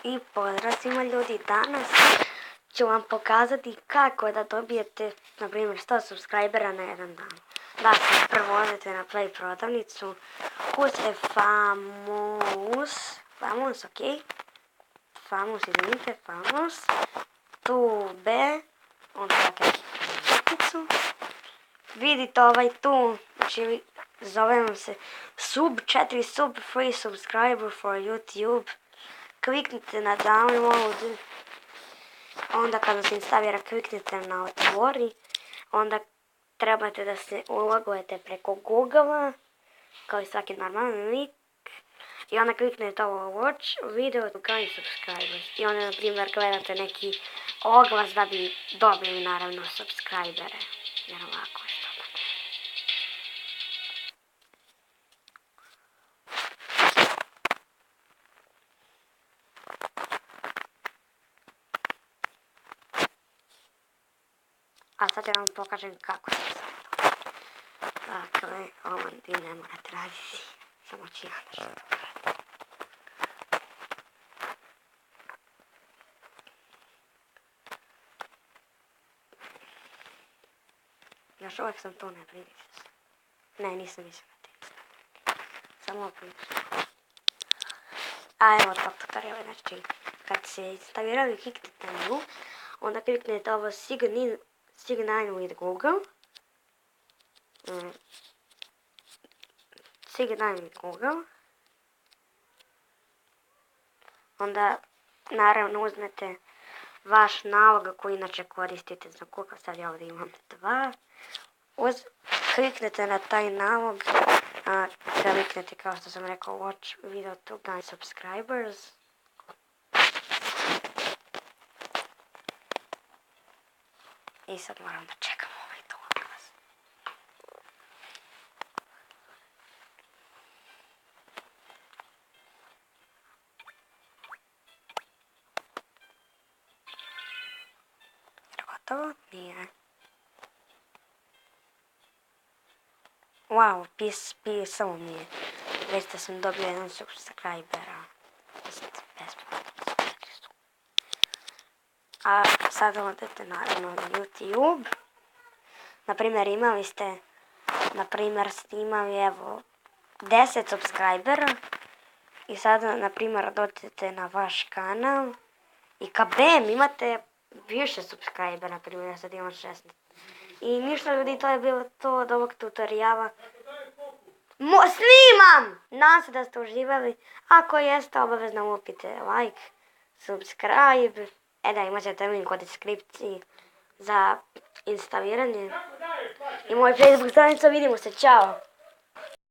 I pozdrav svima ljudi, danas ću vam pokazati kako da dobijete, na primjer, 100 subscribera na jedan dan. Dakle, prvo odete na Play prodavnicu, kucate Famous, ok? Famous, tu B, onda dakle kliknicu. Vidite ovaj tu, znači zovem se sub free subscriber for YouTube. Kliknite na download, onda kada se instalira kliknite na otvori, onda trebate da se ulogujete preko Google-a, kao i svaki normalni lik, i onda kliknete ovo watch video to gain subscribers i onda na primjer gledate neki oglas da bi dobili naravno subscribere, jer ovako je to. A sad ja vam pokažem kako se sad to. Dakle, ovo vi ne morate raditi, samo ću ja nešto to raditi. Još uvijek sam tu, ne brinite se. Ne, nisam mislila na te. Samo pričam. A evo to tutorial, znači kad se instaliraju i kliknete na nju, onda kliknete ovo Sign with Google. Sign with Google. Onda naravno uzmete vaš nalog koji inače koristite za Google, sad ja ovdje imam 2. Kliknete na taj nalog, kliknete kao što sam rekao watch video to gain subscribers. I sad moram da čekam ovaj to oglas. Je gotovo? Nije. Wow, pisao mi je. Već da sam dobio jedan subscribera. A sad odete naravno na YouTube. Naprimjer imali ste, snimali evo 10 subscribera. I sad naprimjer odete na vaš kanal. I kabem imate više subscribera, naprimjer sad imam 16. I ništa ljudi, to je bilo to od ovog tutoriala. Snimam! Nadam se da ste uživali. Ako jeste, obavezno lupite like, subscribe. Da, imat ćete link u deskripciji za instaliranje. I moj Facebook stranica, vidimo se, čao!